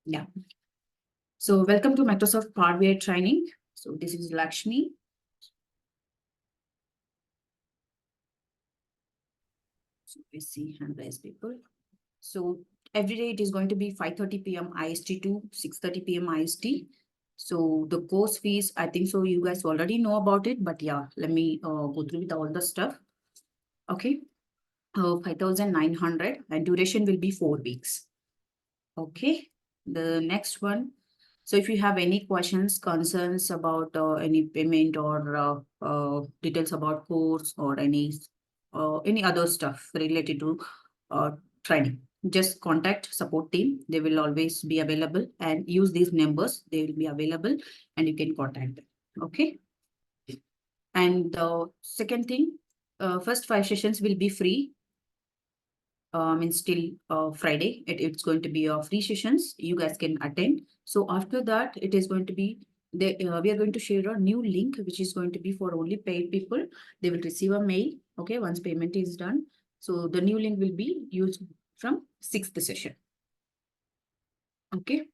Yeah. So welcome to Microsoft Power BI training. So this is Lakshmi. So we see hand raise people. So every day it is going to be 5:30 p.m. IST to 6:30 p.m. IST. So the course fees, I think so you guys already know about it, but yeah, let me go through with all the stuff. Okay. 5,900 and duration will be 4 weeks. Okay. The next one. So if you have any questions, concerns about any payment or details about course or any other stuff related to uh, training, just contact support team. They will always be available and use these numbers. They will be available and you can contact them. Okay. And the second thing, first 5 sessions will be free. Means till Friday. It's going to be free sessions. You guys can attend. So after that, it is going to be we are going to share a new link, which is going to be for only paid people. They will receive a mail. Okay, once payment is done. So the new link will be used from 6th session. Okay.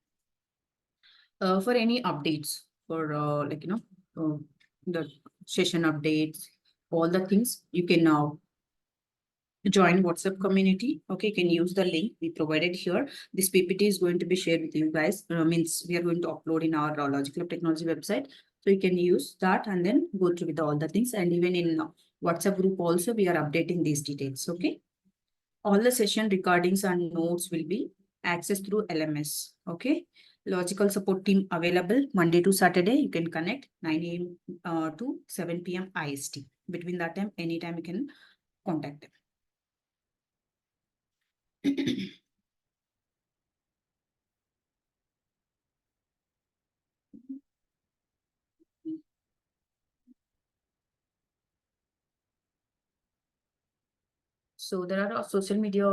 For any updates for the session updates, all the things you can now join WhatsApp community. Okay, you can use the link we provided here. This PPT is going to be shared with you guys. Means we are going to upload in our Logical Technology website. So you can use that and then go through with all the things. And even in WhatsApp group also, we are updating these details. Okay. All the session recordings and notes will be accessed through LMS. Okay. Logical support team available Monday to Saturday. You can connect 9 a.m. To 7 p.m. IST. Between that time, anytime you can contact them. So there are social media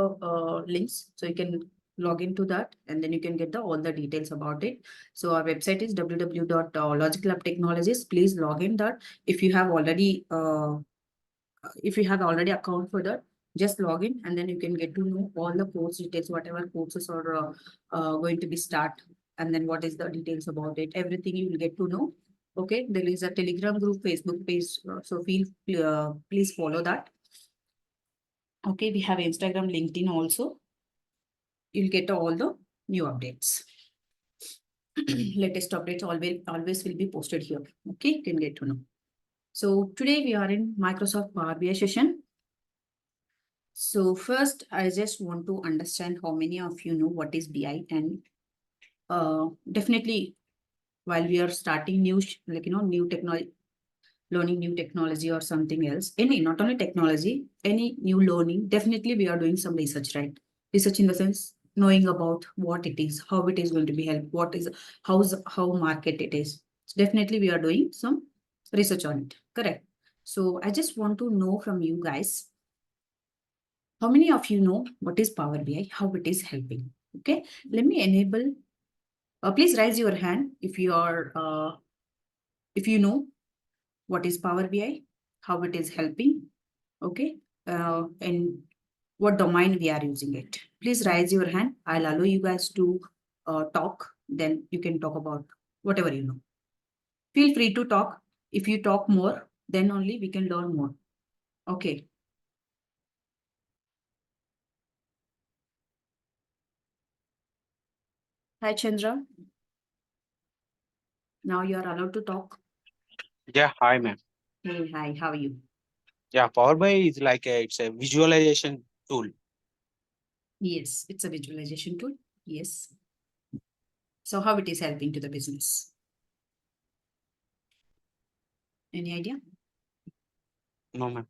links. So you can log into that and then you can get all the details about it. So our website is www.logicaluptechnologies. Please log in that. If you have already account for that, just log in and then you can get to know all the course details, whatever courses are going to be start, and then what is the details about it. Everything you will get to know. Okay, there is a Telegram group, Facebook page. So please follow that. Okay, we have Instagram, LinkedIn also. You'll get all the new updates. Latest updates always will be posted here. Okay, you can get to know. So today we are in Microsoft Power BI session. So first, I just want to understand how many of you know what is BI, and definitely while we are starting new new technology, learning new technology or something else, not only technology, any new learning, definitely we are doing some research, right? Research in the sense knowing about what it is, how it is going to be helped, how market it is. So definitely we are doing some research on it, correct? So I just want to know from you guys, how many of you know what is Power BI, how it is helping? Okay, let me enable. Please raise your hand if you know what is Power BI, how it is helping, okay, and what domain we are using it. Please raise your hand. I'll allow you guys to talk. Then you can talk about whatever you know. Feel free to talk. If you talk more, then only we can learn more. Okay. Hi, Chandra. Now you are allowed to talk. Yeah, hi, ma'am. Hey, hi, how are you? Yeah, Power BI is like it's a visualization tool. Yes, it's a visualization tool. Yes. So how it is helping to the business? Any idea? No, ma'am.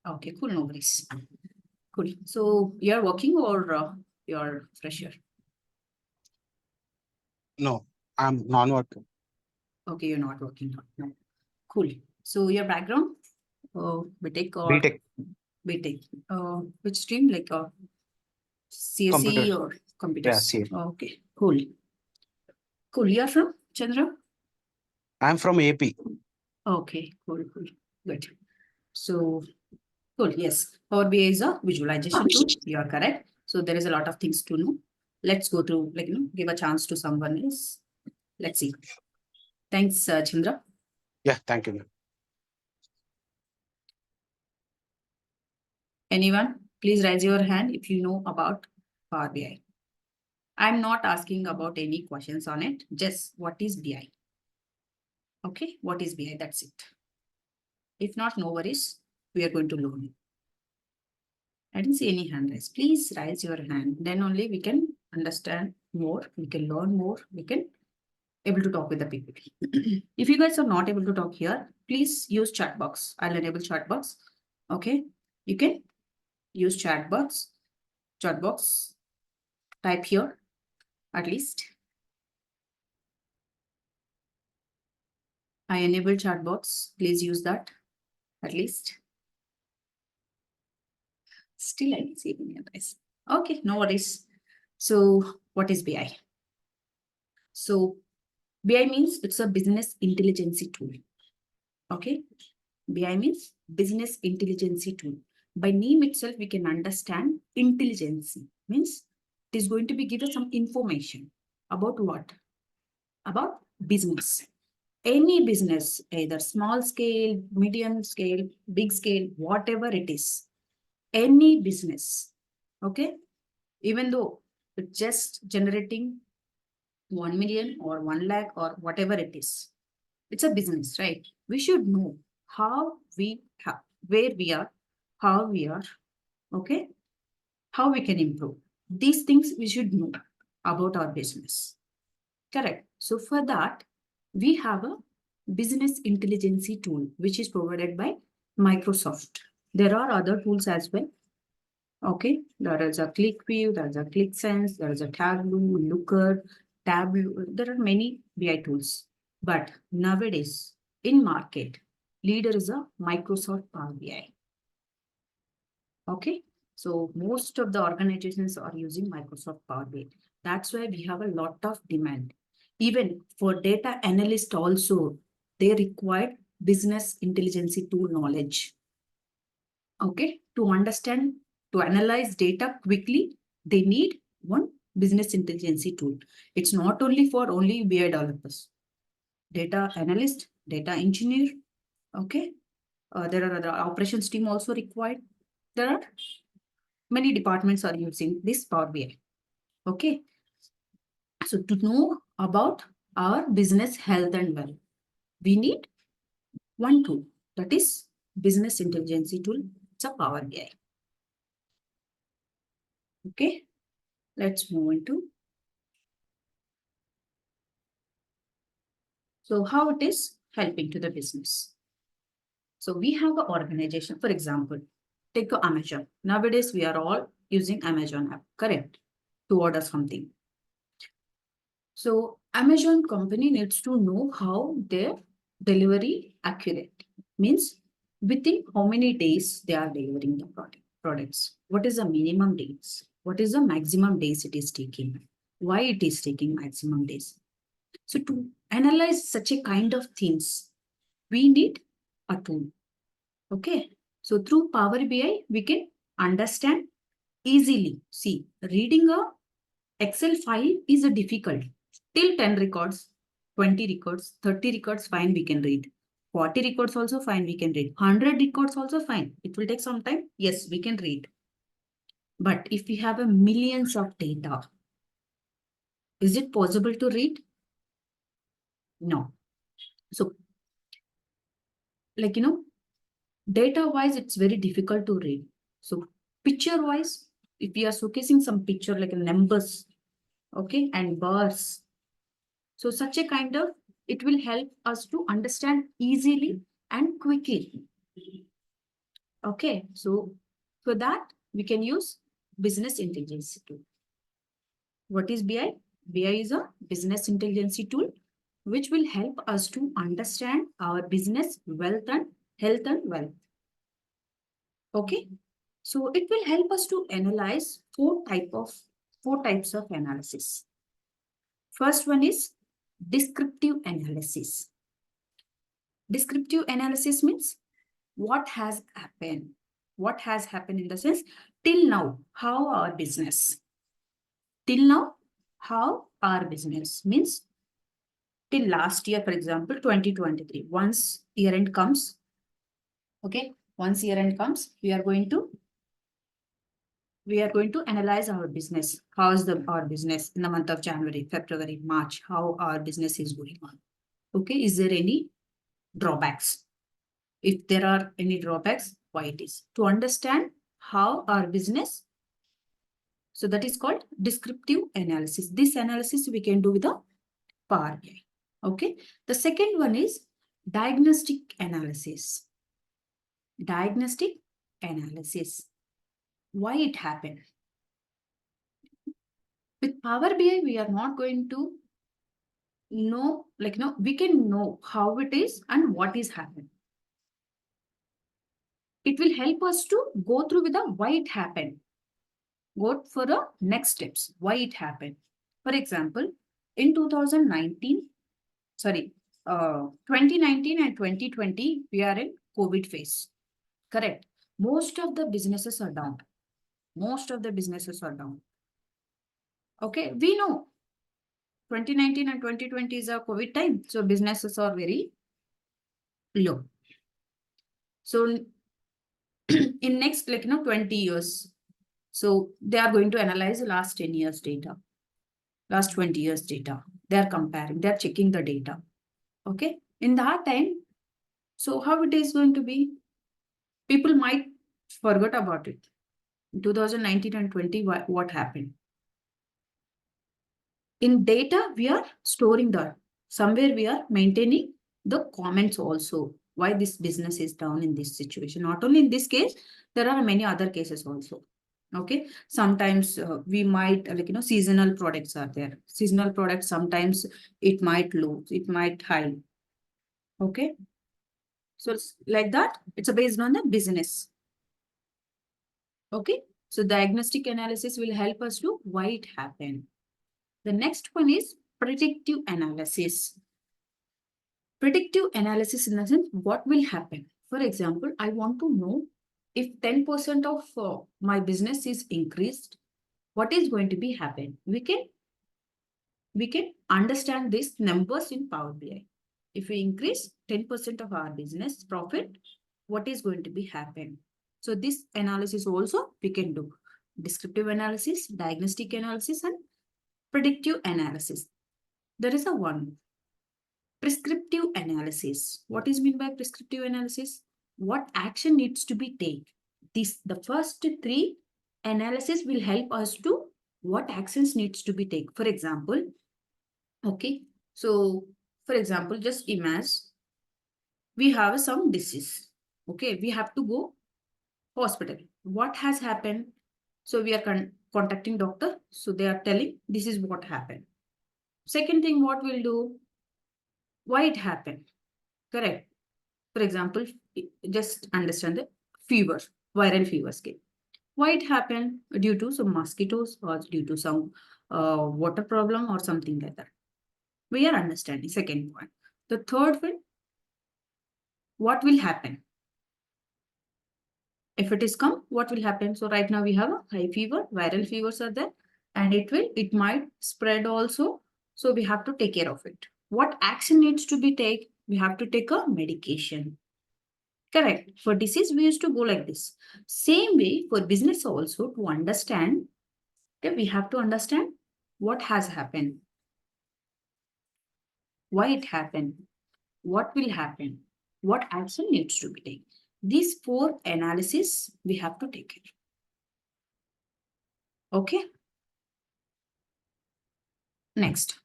Okay, cool, no worries. Cool. So you're working or you're fresher? No, I'm non-working. Okay, you're not working. No. Cool. So your background, BTech or BTech, BTech? Which stream? Like CSE computer. or Yeah, computers? see. Okay, cool. Cool. You're from Chandra? I'm from AP. Okay, cool, cool. Good. So cool. Yes, Power BI is a visualization tool. You are correct. So there is a lot of things to know. let's go through, like, give a chance to someone else. Let's see. Thanks, Chandra. Yeah, thank you, ma'am. Anyone, please raise your hand if you know about Power BI. I'm not asking about any questions on it, just what is BI? Okay, what is BI? That's it. If not, no worries. We are going to learn. I didn't see any hand raise. Please raise your hand. Then only we can understand more. We can learn more. We can able to talk with the people. If you guys are not able to talk here, please use chat box. I'll enable chat box. Okay, you can use chat box. Chat box. Type here at least. I enable chat box. Please use that at least. Still, I didn't see any advice. Okay, no worries. So, what is BI? So, BI means it's a business intelligence tool. Okay, BI means business intelligence tool. By name itself, we can understand intelligence means it is going to be given some information about what? About business. Any business, either small scale, medium scale, big scale, whatever it is, any business, okay? Even though it's just generating 1 million or 1 lakh or whatever it is, it's a business, right? We should know how we have, where we are, how we are, okay? How we can improve. These things we should know about our business. Correct. So for that, we have a business intelligence tool, which is provided by Microsoft. There are other tools as well. Okay, there is a ClickView, there is a ClickSense, there is a Tableau, Looker, Tableau. There are many BI tools. But nowadays, in market, leader is a Microsoft Power BI. Okay, so most of the organizations are using Microsoft Power BI. That's why we have a lot of demand. Even for data analyst also, they require business intelligence tool knowledge. Okay, to understand, to analyze data quickly, they need one business intelligence tool. It's not only for only BI developers, data analyst, data engineer. Okay, there are other operations team also required. There are many departments are using this Power BI. Okay, so to know about our business health and wealth, we need one tool, that is business intelligence tool. It's a Power BI. Okay, let's move into. So how it is helping to the business. So we have an organization, for example, take Amazon. Nowadays, we are all using Amazon app, correct? To order something. So Amazon company needs to know how their delivery accurate. Means within how many days they are delivering the products. What is the minimum days? What is the maximum days it is taking? Why it is taking maximum days? So to analyze such a kind of things, we need a tool. Okay. So through Power BI, we can understand easily. See, reading a Excel file is a difficult. Till 10 records, 20 records, 30 records, fine, we can read. 40 records also fine, we can read. 100 records also fine. It will take some time. Yes, we can read. But if we have a millions of data, is it possible to read? No. So, like, data wise, it's very difficult to read. So picture wise, if we are showcasing some picture like numbers, okay, and bars. So such a kind of, it will help us to understand easily and quickly. Okay, so for that, we can use business intelligence tool. What is BI? BI is a business intelligence tool, which will help us to understand our business wealth and health and wealth. Okay, so it will help us to analyze four types of analysis. First one is descriptive analysis. Descriptive analysis means what has happened. What has happened in the sense till now, how our business. Till now, how our business means till last year, for example, 2023, once year end comes, okay, once year end comes, we are going to analyze our business. How's our business in the month of January, February, March, how our business is going on. Okay, is there any drawbacks? If there are any drawbacks, why it is? To understand how our business, so that is called descriptive analysis. This analysis we can do with the Power BI. Okay. The second one is diagnostic analysis. Diagnostic analysis. Why it happened? With Power BI, we are not going to know, we can know how it is and what is happening. It will help us to go through with the why it happened. Go for the next steps, why it happened. For example, in 2019 and 2020, we are in COVID phase. Correct. Most of the businesses are down. Most of the businesses are down. Okay, we know 2019 and 2020 is a COVID time. So businesses are very low. So in next 20 years, so they are going to analyze the last 10 years data, last 20 years data. They are comparing, they are checking the data. Okay, in that time, so how it is going to be? People might forget about it. In 2019 and 20, what happened? In data, we are storing that. Somewhere we are maintaining the comments also. Why this business is down in this situation. Not only in this case, there are many other cases also. Okay, sometimes we might seasonal products are there. Seasonal products, sometimes it might lose, it might high. Okay, so it's like that. It's based on the business. Okay, so diagnostic analysis will help us to why it happened. The next one is predictive analysis. Predictive analysis in the sense, what will happen? For example, I want to know if 10% of my business is increased, what is going to be happen? We can understand these numbers in Power BI. If we increase 10% of our business profit, what is going to be happen? So this analysis also we can do. Descriptive analysis, diagnostic analysis, and predictive analysis. There is a one. Prescriptive analysis. What is meant by prescriptive analysis? What action needs to be taken? The first three analysis will help us to what actions needs to be taken. For example, okay. So for example, just imagine we have some disease. Okay, we have to go hospital. What has happened? So we are contacting doctor. So they are telling this is what happened. Second thing, what we'll do? Why it happened? Correct. For example, just understand the fever, viral fever scale. Why it happened? Due to some mosquitoes or due to some water problem or something like that. We are understanding. Second point. The third one, what will happen? If it is come, what will happen? So right now we have a high fever, viral fevers are there, and it might spread also. So we have to take care of it. What action needs to be taken? We have to take a medication. Correct. For disease, we used to go like this. Same way for business also, to understand, okay, we have to understand what has happened, why it happened, what will happen, what action needs to be taken. These four analysis we have to take care. Okay. Next.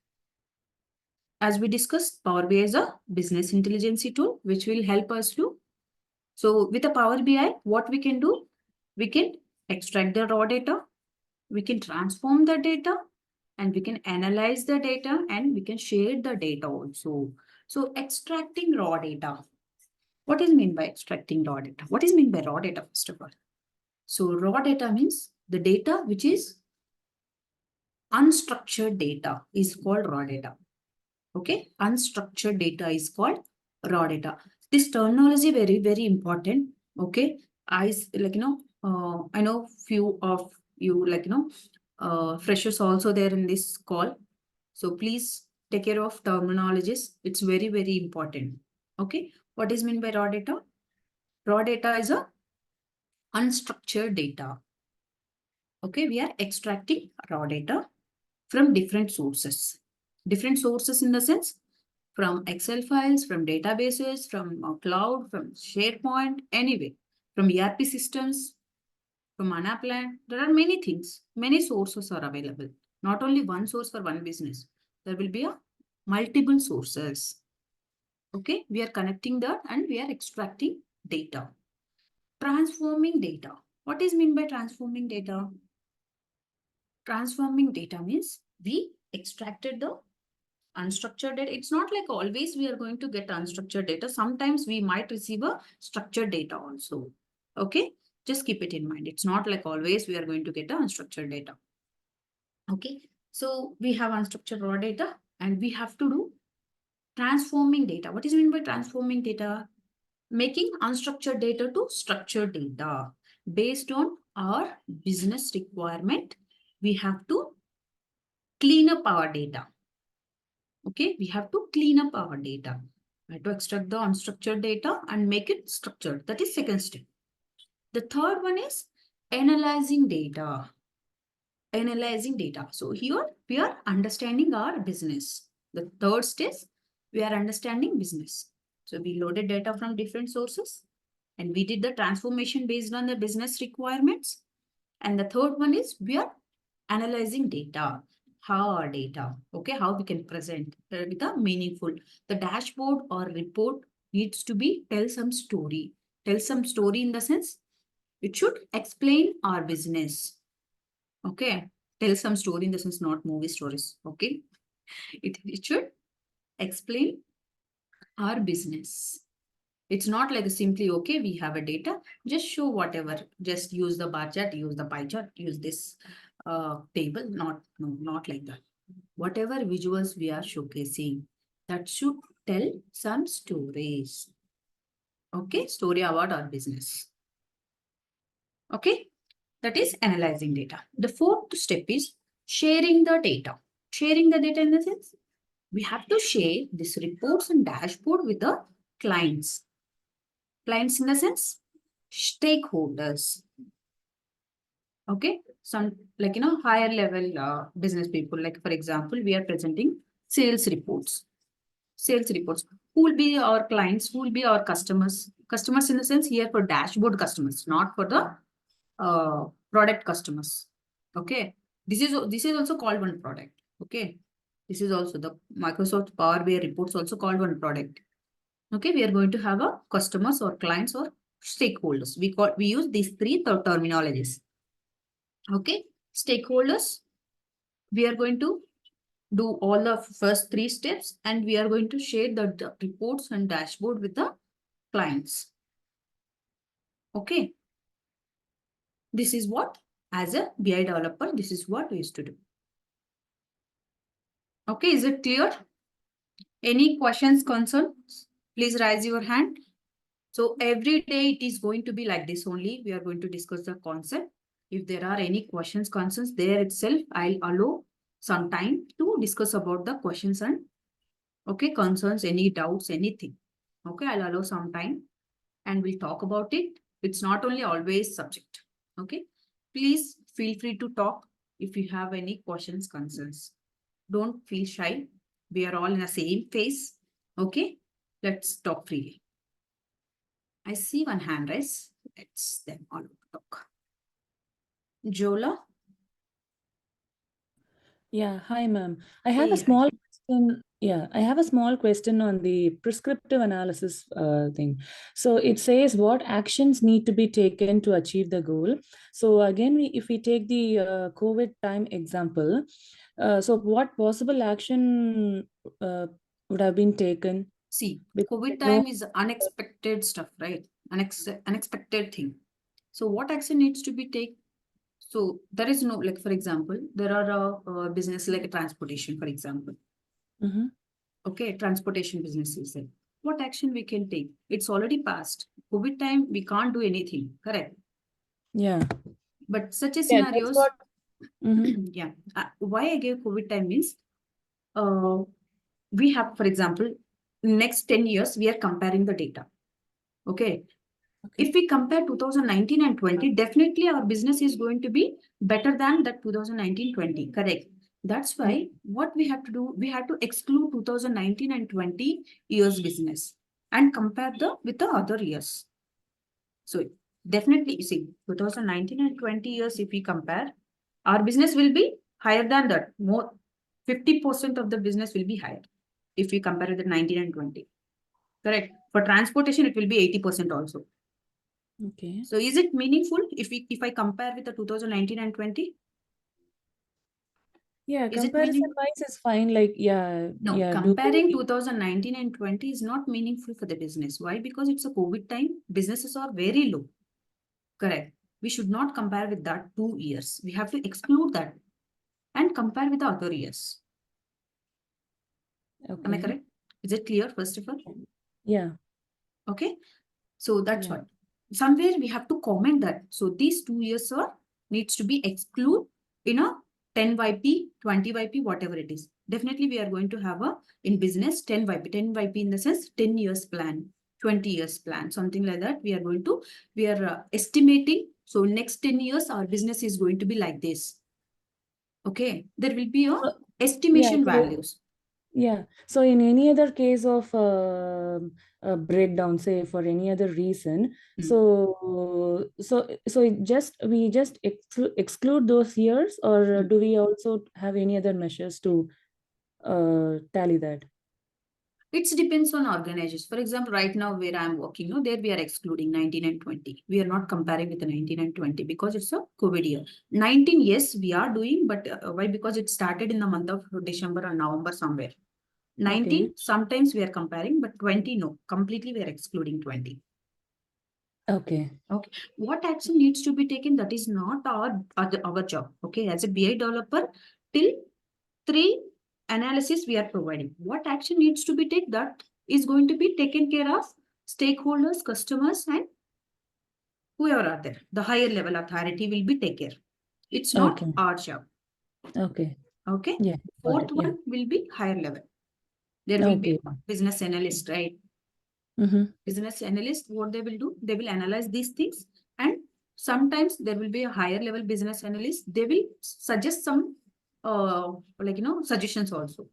As we discussed, Power BI is a business intelligence tool, which will help us to. So with the Power BI, what we can do? We can extract the raw data, we can transform the data, and we can analyze the data, and we can share the data also. So extracting raw data. What is meant by extracting raw data? What is meant by raw data, first of all? So raw data means the data which is unstructured data is called raw data. Okay, unstructured data is called raw data. This terminology very, very important. Okay, I know few of you freshers also there in this call. So please take care of terminologies. It's very, very important. Okay. What is meant by raw data? Raw data is a unstructured data. Okay. We are extracting raw data from different sources. Different sources in the sense from Excel files, from databases, from cloud, from SharePoint, anyway, from ERP systems, from Anaplan. There are many things. Many sources are available. Not only one source for one business. There will be a multiple sources. Okay, we are connecting that and we are extracting data. Transforming data. What is meant by transforming data? Transforming data means we extracted the unstructured data. It's not like always we are going to get unstructured data. Sometimes we might receive a structured data also. Okay, just keep it in mind. It's not like always we are going to get a unstructured data. Okay, so we have unstructured raw data and we have to do transforming data. What is meant by transforming data? Making unstructured data to structured data. Based on our business requirement, we have to clean up our data. Okay, we have to clean up our data. We have to extract the unstructured data and make it structured. That is second step. The third one is analyzing data. Analyzing data. So here we are understanding our business. The third step, we are understanding business. So we loaded data from different sources and we did the transformation based on the business requirements. And the third one is we are analyzing data. How our data, okay, how we can present with a meaningful. The dashboard or report needs to be tell some story. Tell some story in the sense it should explain our business. Okay, tell some story in the sense not movie stories. Okay, it should explain our business. It's not like simply, okay, we have a data, just show whatever, just use the bar chart, use the pie chart, use this table. No, not like that. Whatever visuals we are showcasing, that should tell some stories. Okay, story about our business. Okay, that is analyzing data. The fourth step is sharing the data. Sharing the data in the sense, we have to share this reports and dashboard with the clients. Clients in the sense, stakeholders. Okay, some like, higher level business people, like for example, we are presenting sales reports. Sales reports. Who will be our clients? Who will be our customers? Customers in the sense here for dashboard customers, not for the product customers. Okay, this is also called one product. Okay, this is also the Microsoft Power BI reports also called one product. Okay, we are going to have a customers or clients or stakeholders. We use these three terminologies. Okay, stakeholders. We are going to do all the first three steps and we are going to share the reports and dashboard with the clients. Okay. This is what, as a BI developer, this is what we used to do. Okay, is it clear? Any questions, concerns? Please raise your hand. So every day it is going to be like this only. We are going to discuss the concept. If there are any questions, concerns, there itself, I'll allow some time to discuss about the questions and, okay, concerns, any doubts, anything. Okay, I'll allow some time and we'll talk about it. It's not only always subject. Okay, please feel free to talk if you have any questions, concerns. Don't feel shy. We are all in the same phase. Okay, let's talk freely. I see one hand raise. Let's them all talk. Jola. Yeah, hi, ma'am. I have a Hey, small question. Yeah, I have a small question on the prescriptive analysis thing. So it says what actions need to be taken to achieve the goal. So again, if we take the COVID time example, so what possible action would have been taken? See, Because COVID I know- time is unexpected stuff, right? Unexpected thing. So what action needs to be taken? So there is no, like, for example, there are a business like a transportation, for example. Mhm. Okay, transportation business is there. What action we can take? It's already passed. COVID time, we can't do anything, correct? Yeah. But such a Yeah, that's scenarios, what. Mhm. Yeah. Why I gave COVID time means we have, for example, next 10 years, we are comparing the data. Okay. Okay. If we compare 2019 and 20, definitely our business is going to be better than that 2019-20. Correct. That's why what we have to do, we have to exclude 2019 and 20 years business and compare with the other years. So definitely, you see, 2019 and 20 years, if we compare, our business will be higher than that. More 50% of the business will be higher if we compare the 19 and 20. Correct. For transportation, it will be 80% also. Okay. So is it meaningful if I compare with the 2019 and 20? Yeah, Is it comparison meaningful? wise is fine. Like, yeah, No, yeah. comparing 2019 and 20 is not meaningful for the business. Why? Because it's a COVID time. Businesses are very low. Correct. We should not compare with that 2 years. We have to exclude that and compare with the other years. Am I Okay. correct? Is it clear, first of all? Yeah. Okay. So that's Yeah. what. Somewhere we have to comment that. So these 2 years are needs to be excluded in a 10 YP, 20 YP, whatever it is. Definitely we are going to have a in business 10 YP. 10 YP in the sense 10 years plan, 20 years plan, something like that. We are estimating. So next 10 years our business is going to be like this. Okay. There will be a So, estimation so values. yeah. So in any other case of a breakdown, say for any other reason, so we just exclude those years, or do we also have any other measures to tally that? It depends on organizations. For example, right now where I'm working, there we are excluding 19 and 20. We are not comparing with the 19 and 20 because it's a COVID year. 19, yes, we are doing, but why? Because it started in the month of December or November somewhere. 19, Okay. sometimes we are comparing, but 20, no. Completely we are excluding 20. Okay. Okay. What action needs to be taken? That is not our job. Okay. As a BI developer, till 3 analysis we are providing. What action needs to be taken? That is going to be taken care of stakeholders, customers, and whoever are there. The higher level authority will be take care. It's not Okay. our job. Okay. Okay. Yeah. Got Fourth it. Yeah. one will be higher level. There will be Okay. a business analyst, right? Mm-hmm. Business analyst, what they will do? They will analyze these things, and sometimes there will be a higher level business analyst. They will suggest some suggestions also.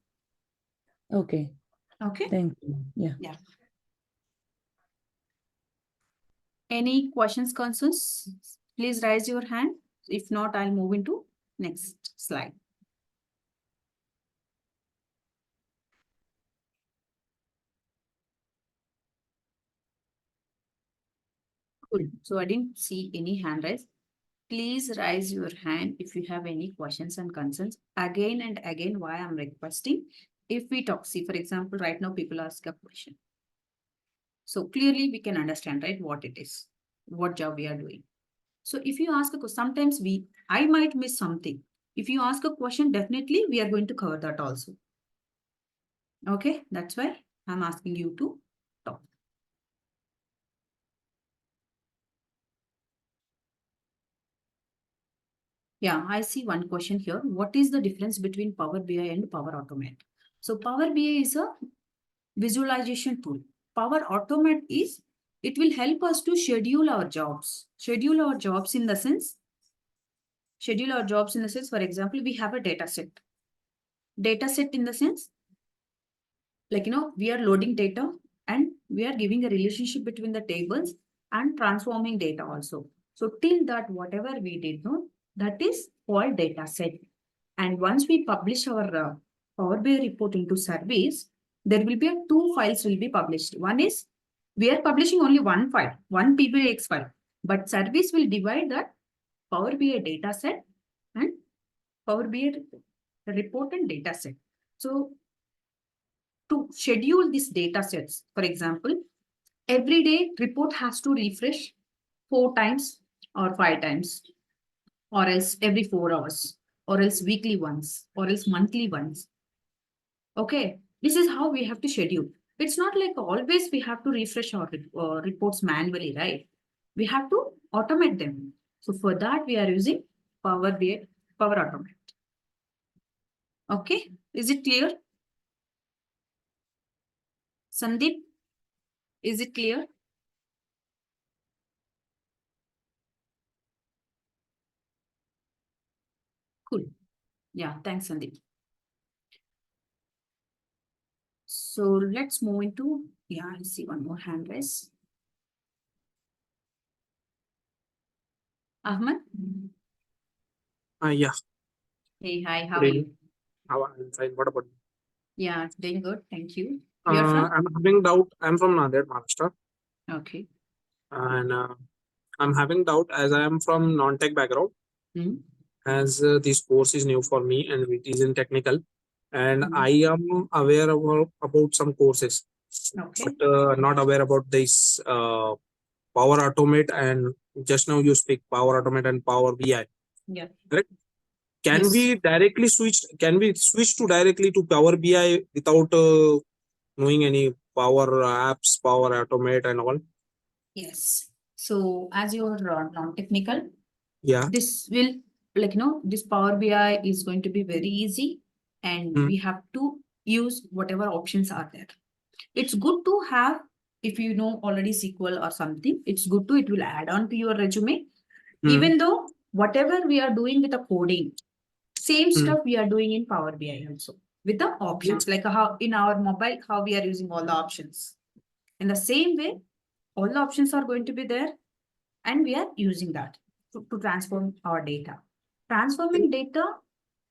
Okay. Okay. Thank you. Yeah. Yeah. Any questions, concerns? Please raise your hand. If not, I'll move into next slide. Cool. So I didn't see any hand raise. Please raise your hand if you have any questions and concerns. Again and again, why I'm requesting, if we talk, see, for example, right now people ask a question. So clearly we can understand, right, what it is, what job we are doing. So if you ask a question, sometimes I might miss something. If you ask a question, definitely we are going to cover that also. Okay, that's why I'm asking you to talk. Yeah, I see one question here. What is the difference between Power BI and Power Automate? So Power BI is a visualization tool. Power Automate is, it will help us to schedule our jobs. Schedule our jobs in the sense, for example, we have a data set. Data set in the sense, like, we are loading data and we are giving a relationship between the tables and transforming data also. So till that, whatever we did, that is called data set. And once we publish our Power BI report into service, there will be two files will be published. One is, we are publishing only one file, one PBX file, but service will divide that Power BI data set and Power BI report and data set. So to schedule these data sets, for example, every day report has to refresh 4 times or 5 times, or else every 4 hours, or else weekly once, or else monthly once. Okay, this is how we have to schedule. It's not like always we have to refresh our reports manually, right? We have to automate them. So for that, we are using Power BI Power Automate. Okay, is it clear? Sandeep, is it clear? Cool. Yeah, thanks, Sandeep. So let's move into, yeah, I see one more hand raise. Ahmed? Yeah, Hey, hi, how good are you? evening. I'm fine. What about you? Yeah, doing good, thank you. You're from? I'm having doubt. I'm from Nanded, Maharashtra, Okay. and I'm having doubt as I am from non-tech background. Hmm. As this course is new for me and it is in technical, and Hmm. I am aware about some courses, Okay. but not aware about this Power Automate and just now you speak Power Automate and Power BI. Yeah. Correct? Can Yes. we directly switch? Can we switch to directly to Power BI without knowing any Power Apps, Power Automate, and all? Yes. So as you're non-technical, Yeah. this will, like, this Power BI is going to be very easy, and Hmm. we have to use whatever options are there. It's good to have, if you know already SQL or something, it's good to, it will add on to your resume. Hmm. Even though whatever we are doing with the coding, same Hmm. stuff we are doing in Power BI also with the options, like how in our mobile, how we are using all the options. In the same way, all the options are going to be there, and we are using that to transform our data. Transforming data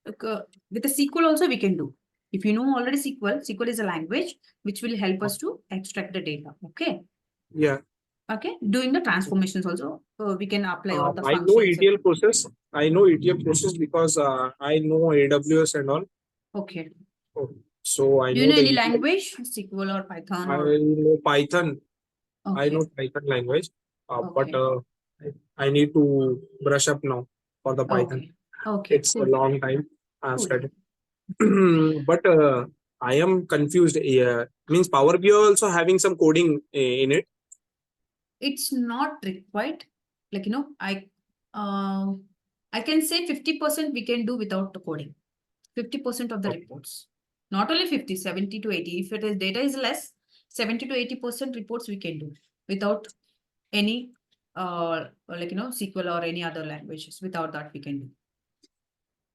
with the SQL also we can do. If you know already SQL is a language which will help us to extract the data. Okay. Yeah. Okay. Doing the transformations also, we can apply all the I know functions. ETL process. I know ETL process because I know AWS and all. Okay. Oh, so I Do you know know the any ETL. language, SQL or Python I or? know Python. I Okay. know Python language, but Okay. I need to brush up now for the Python. Okay. Okay. It's a Cool. long time I've Cool. studied. But I am confused. Means Power BI also having some coding in it. It's not required. Like, I can say 50% we can do without the coding. 50% of the Okay. reports. Not only 50, 70 to 80. If it is data is less, 70 to 80% reports we can do without any SQL or any other languages. Without that, we can do.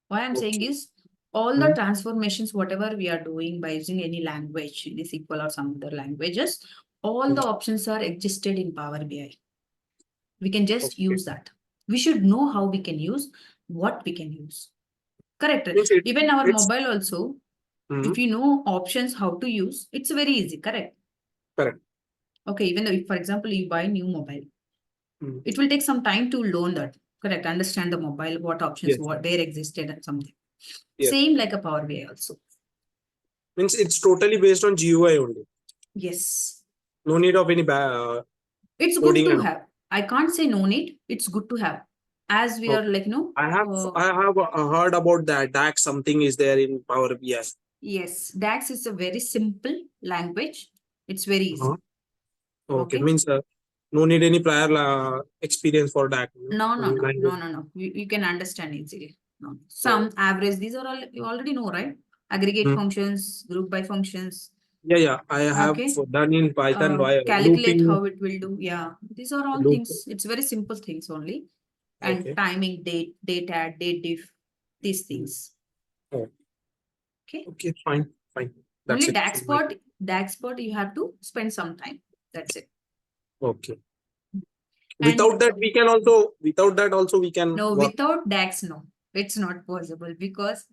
What I'm saying Okay. is all the Hmm. transformations, whatever we are doing by using any language, any SQL or some other languages, all Hmm. the options are existed in Power BI. We can just Okay. use that. We should know how we can use, what we can use. Correct. Means Even our it's mobile also, Mhm. if you know options how to use, it's very easy. Correct. Correct. Okay. Even though, if, for example, you buy new mobile, Mhm. it will take some time to learn that. Correct. Understand the mobile, what options, Yes. what where existed and something. Yes. Same like a Power BI also. Means it's totally based on GUI only. Yes. No need of any It's good coding to and all. have. I can't say no need. It's good to have. As we are Okay. like, I have heard about that. DAX something is there in Power BI. yes, DAX is a very simple language. It's very easy. Uh-huh. Okay. Okay. Means no need any prior experience for DAX. No, no, Only no, language. no, no, no. You can understand easily. No. Oh. Some average, these are all you already know, right? Aggregate Hmm. functions, group by functions. Yeah. I have Okay. done in Python Calculate looping. how it will do. Yeah. These are all Loop. things. It's very simple things only. And Okay. timing, date add, date diff, these things. Oh. Okay. Okay. Fine. That's Only it. from my side. DAX part you have to spend some time. That's it. Okay. And Without that we can no, work. without DAX, no, it's not possible because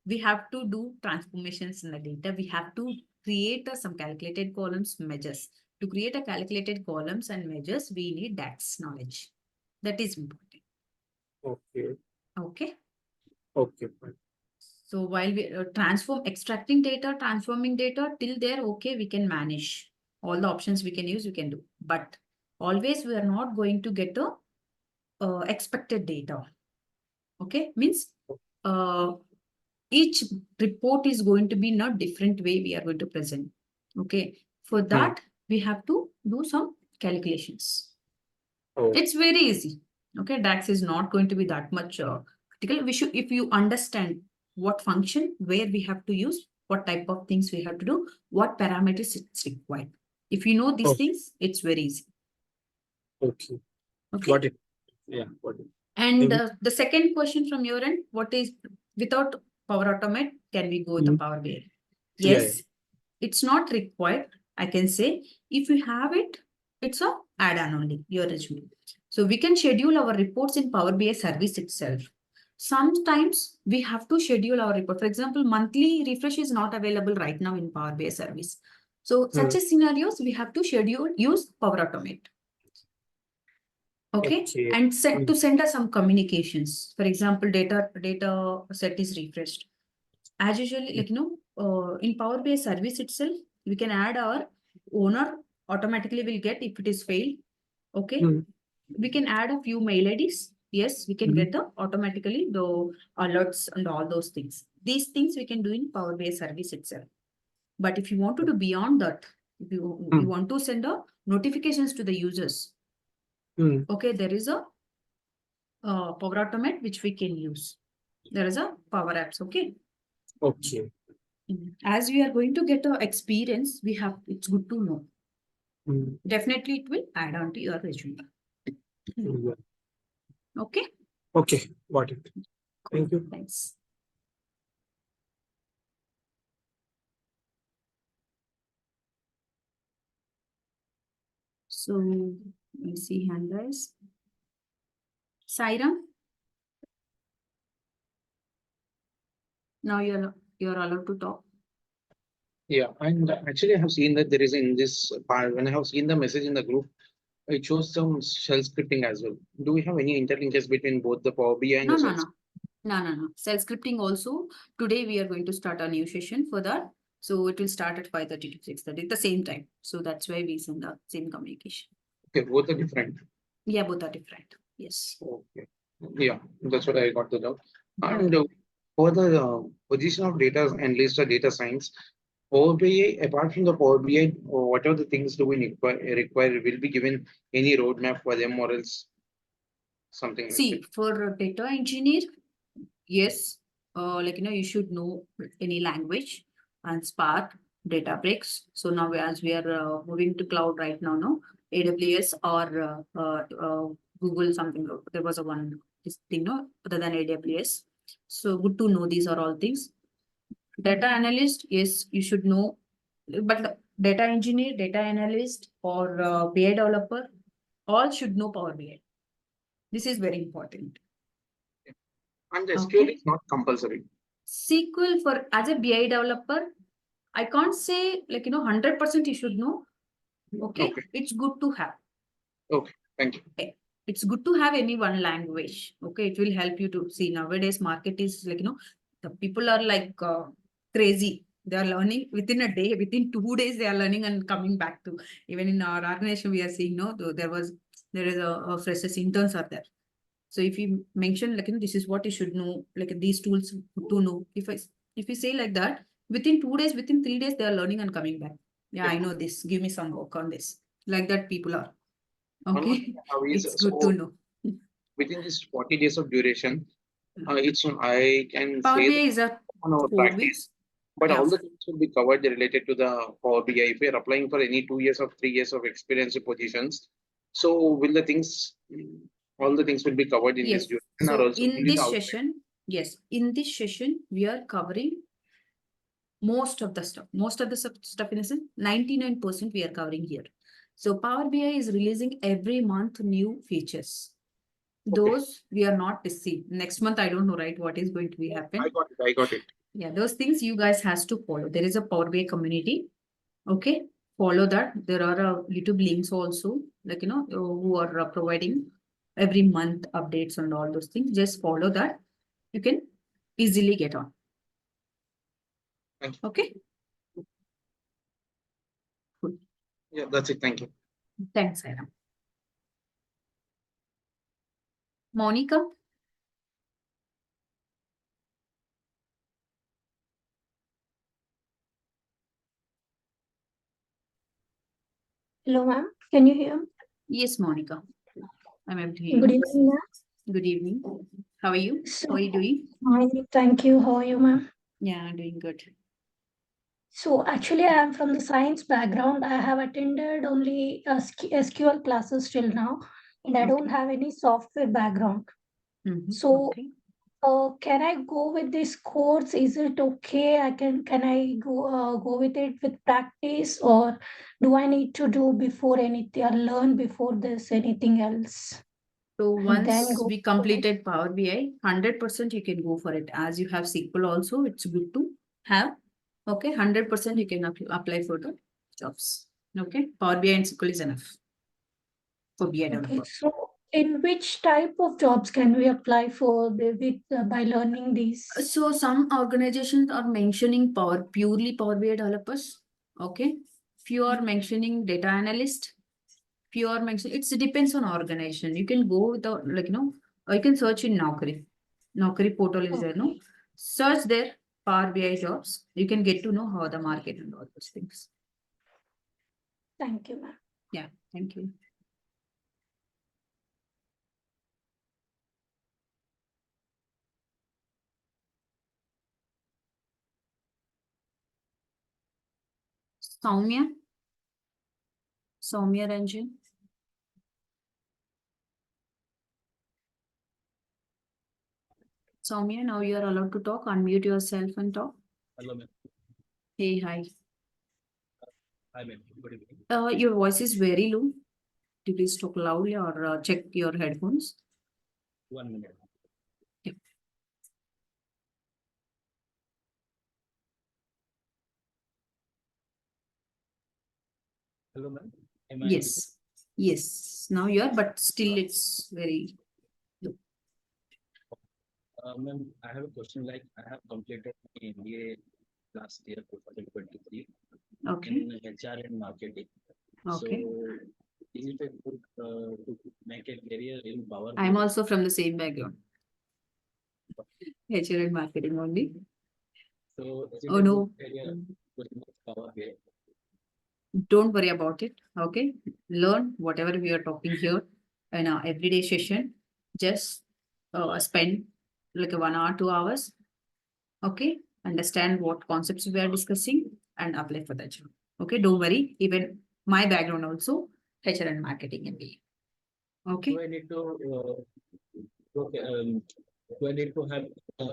we have to do transformations in the data. We have to create some calculated columns, measures. To create a calculated columns and measures, we need DAX knowledge. That is important. Okay. Okay. Okay. Fine. So while we extracting data, transforming data, till there, okay, we can manage all the options we can use, we can do. But always we are not going to get the expected data. Okay, means each report is going to be in a different way we are going to present. Okay, for that we have to do some calculations. Oh. It's very easy. Okay, DAX is not going to be that much critical. If you understand what function, where we have to use, what type of things we have to do, what parameters it's required. If you know these Oh. things, it's very easy. Okay. Okay. Got it. Yeah, got it. And Thank the second question from your end, what is without Power Automate, can we go with the Mhm. Power BI? Yeah, Yes, it's not required. I can say if you have it, it's a add-on only, your resume. So we can schedule our reports in Power BI service itself. Sometimes we have to schedule our report. For example, monthly refresh is not available right now in Power BI service. So such a scenarios, we have to schedule, use Power Automate. Okay. Okay. And to send us some communications. For example, data set is refreshed. As usually, like, in Power BI service itself, we can add our owner automatically will get if it is failed. Okay. Mhm. We can add a few mail IDs. Yes, we can Mhm. get the automatically the alerts and all those things. These things we can do in Power BI service itself. But if you want to do beyond that, if you want to send a notifications to the users, okay, there is a Power Automate which we can use. There is a Power Apps. Okay. Okay. As we are going to get a experience, it's good to know. Mhm. Definitely it will add on to your resume. Yeah. Okay. Okay, got it. Thank you. Thanks. So let me see hand raise. Sairam. Now you're allowed to talk. Yeah, and actually I have seen that there is in this part, when I have seen the message in the group, it shows some shell scripting as well. Do we have any interlinkages between both the Power BI and No, the no, shell no. No. Self-scripting also. Today we are going to start a new session for that. So it will start at 5:30 to 6:30 at the same time. So that's why we send the same communication. Okay, both are different. Yeah, both are different. Yes. Okay. Yeah, that's what I got to know. And for the position of data analyst or data science, Power BI, apart from the Power BI, what are the things do we require? Will be given any roadmap for them or else something like See, for data engineer, yes, you should know any language and Spark, Databricks. So now as we are moving to cloud right now, no, AWS or Google something. There was a one this thing, no, other than AWS. So good to know these are all things. Data analyst, yes, you should know, but data engineer, data analyst, or BI developer, all should know Power BI. This is very important. that? And the SQL Okay. is not compulsory. SQL for as a BI developer, I can't say 100% you should know. Okay. It's good to have. Okay, thank you. It's good to have any one language. Okay, it will help you to see nowadays market is the people are like crazy. They are learning within a day, within 2 days they are learning and coming back to. Even in our organization we are seeing there is a freshers interns are there. So if you mention this is what you should know, like these tools to know. If you say like that, within 2 days, within 3 days, they are learning and coming back. Yeah, I know this. Give me some work on this. Like that, people are. One more Okay. thing I have is, It's good so to know. within this 40 days of duration, I can Power say BI that is a on our 4 practice, weeks. but Yeah. all the things will be covered related to the Power BI. If we are applying for any 2 years or 3 years of experience positions, so will the things, all the things will be covered in this Yes. duration or So also in only the this outside? session, yes, in this session, we are covering most of the stuff. Most of the stuff in a sense, 99% we are covering here. So Power BI is releasing every month new features. Those we are not deceived. Next month, I don't know, right? What is going to be happen? I got it. Yeah, those things you guys has to follow. There is a Power BI community. Okay, follow that. There are YouTube links also, who are providing every month updates and all those things. Just follow that. You can easily get on. Thank you. Okay. Good. Yeah, that's it. Thank you. Thanks, Sarah. Monica. Hello, ma'am. Can you hear me? Yes, Monica. I'm able to hear Good you. evening, ma'am. Good evening. How are you? How are you So, doing? fine, thank you. How are you, ma'am? Yeah, doing good. So actually, I am from the science background. I have attended only SQL classes till now, and I don't Okay. have any software background. Mhm, So, okay. can I go with this course? Is it okay? Can I go with it with practice, or do I need to do before anything or learn before this anything else? So And then once go we completed Power BI, 100% you can go for it. As you have SQL also, it's good to have. Okay, 100% you can apply for the jobs. Okay, Power BI and SQL is enough for BI Okay, developer. so in which type of jobs can we apply for by learning these? So some organizations are mentioning purely Power BI developers. Okay, few are mentioning data analyst. Few are mentioning. It depends on organization. You can go with the or you can search in Naukri. Naukri portal is there, no? Okay, Search there Power BI jobs. You can get to know how the market and all those things. thank you, ma'am. Yeah, thank you. Soumya. Soumya Ranjan. Soumya, now you are allowed to talk. Unmute yourself and talk. Hello, ma'am. Hey, hi. Hi, ma'am. Good evening. Your voice is very low. Do you please talk loudly or check your headphones? 1 minute. Yep. Hello, ma'am. Am I audible? Yes. Yes. Now you are, but still it's very low. Ma'am, I have a question. Like, I have completed my MBA last year, 2023, Okay. in HR and marketing. Okay. So, is it a good to make a career in Power I'm BI? also from the same background. HR and marketing only. So, is it Oh a no. good career with Power BI? Don't worry about it. Okay. Learn whatever we are talking here in our everyday session. Just spend like 1 hour, 2 hours. Okay. Understand what concepts we are discussing and apply for that job. Okay. Don't worry. Even my background also HR and marketing MBA. Okay. Do I need to okay, do I need to have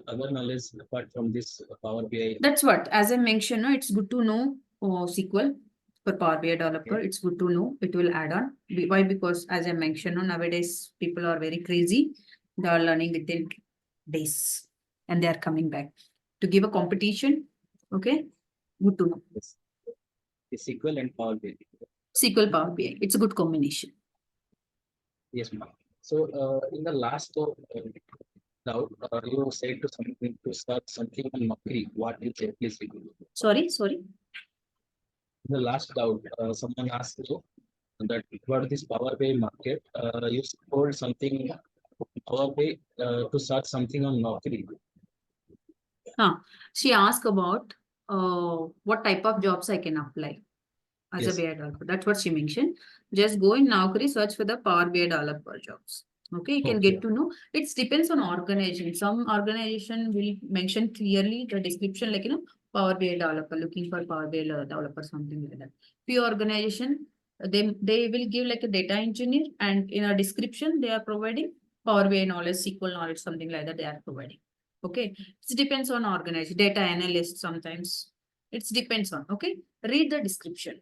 other knowledge apart from this Power BI? That's what, as I mentioned, no, it's good to know SQL for Power BI developer. Okay. It's good to know. It will add on. Why? Because as I mentioned, no, nowadays people are very crazy. They are learning within days and they are coming back to give a competition. Okay, good to know. Yes. The SQL and Power BI. SQL Power BI. It's a good combination. Yes, ma'am. So, in the last doubt, you said to something to start something on Naukri. What is it? Please repeat. Sorry. In the last doubt, someone asked you that what is this Power BI market? You told something Power BI to start something on Naukri. She asked about what type of jobs I can apply as a Yes. BI developer. That's what she mentioned. Just go in Naukri, search for the Power BI developer jobs. Okay, you can Okay. get to know. It depends on organization. Some organization will mention clearly the description, like Power BI developer, looking for Power BI developer, something like that. Few organization, they will give like a data engineer, and in a description they are providing Power BI knowledge, SQL knowledge, something like that they are providing. Okay, it depends on organization. Data analyst sometimes. It depends on. Okay, read the description.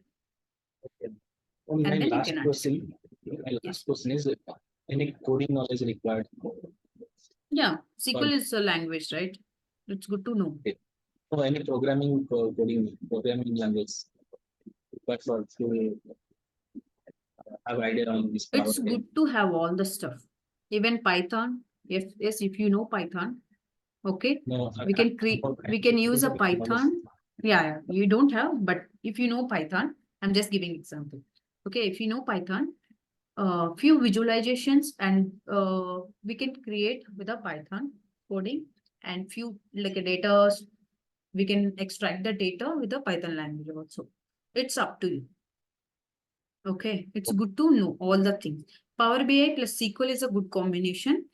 And my And then you last can question, Yes. is any coding knowledge required? Yeah, SQL is a language, right? It's good to know. So any programming language required for to have idea on this Power It's BI? good to have all the stuff. Even Python. If you know Python, okay, No, we can create. We can use a Python. Yeah, you don't have, but if you know Python, I'm just giving example. Okay, if you know Python, few visualizations and we can create with a Python coding and few like a data. We can extract the data with the Python language also. It's up to you. Okay, it's good to know all the things. Power BI plus SQL is a good combination.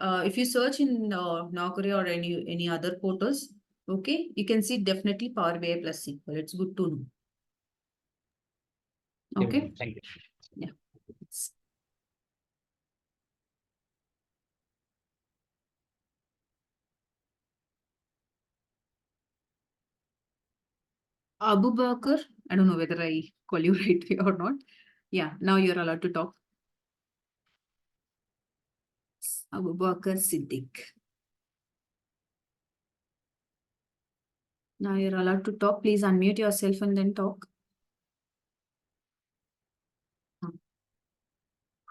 If you search in Naukri or any other portals, okay, you can see definitely Power BI plus SQL. It's good to know. Okay. Thank you. Abu Bakr, I don't know whether I call you right or not. Yeah, now you're allowed to talk. Abu Bakr Siddiq. Now you're allowed to talk. Please unmute yourself and then talk.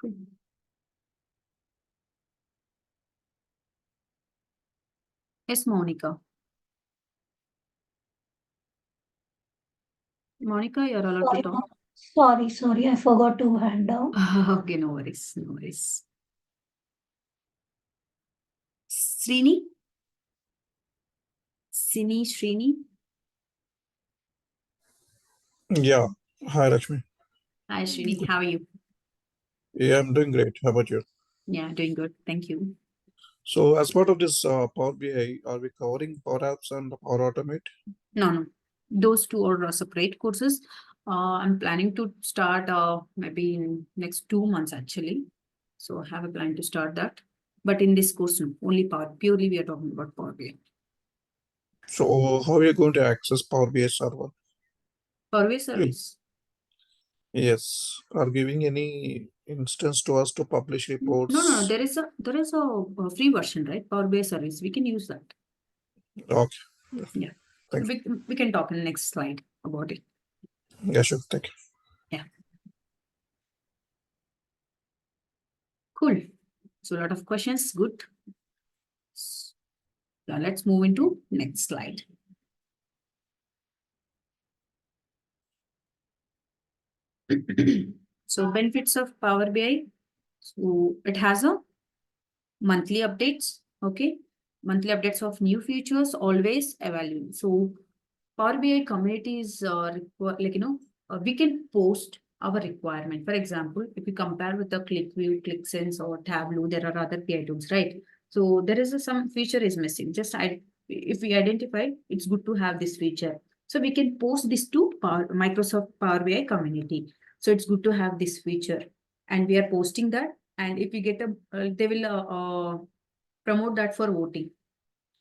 Cool. Yes, Monica. Monica, you're allowed to talk. Sorry, I forgot to hand down. Okay, no worries, no worries. Srini? Srini? Yeah. Hi, Lakshmi. Hi, Srini. How are you? Yeah, I'm doing great. How about you? Yeah, doing good. Thank you. So, as part of this Power BI, are we covering Power Apps and Power Automate? No. Those two are separate courses. I'm planning to start maybe in next 2 months actually. So I have a plan to start that. But in this course, no, only purely we are talking about Power BI. So, how are you going to access Power BI server? Power BI service. Yes. Are giving any instance to us to publish reports? No. There is a free version, right? Power BI service. We can use that. Okay. Yeah. Thank you. We can talk in the next slide about it. Yeah, sure. Thank you. Yeah. Cool. So a lot of questions. Good. Now let's move into next slide. So benefits of Power BI. So it has a monthly updates. Okay. Monthly updates of new features always available. So Power BI community is we can post our requirement. For example, if we compare with the ClickView, ClickSense or Tableau, there are other BI tools, right? So there is some feature is missing. If we identify, it's good to have this feature. So we can post this to Microsoft Power BI community. So it's good to have this feature, and we are posting that. And if we get they will promote that for voting.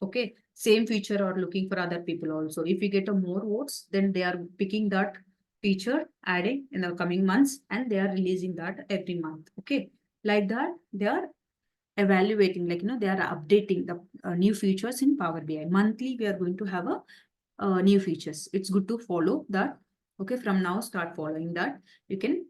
Okay, same feature or looking for other people also. If we get a more votes, then they are picking that feature, adding in the coming months, and they are releasing that every month. Okay, like that, they are evaluating, they are updating the new features in Power BI. Monthly, we are going to have a new features. It's good to follow that. Okay, from now, start following that. You can,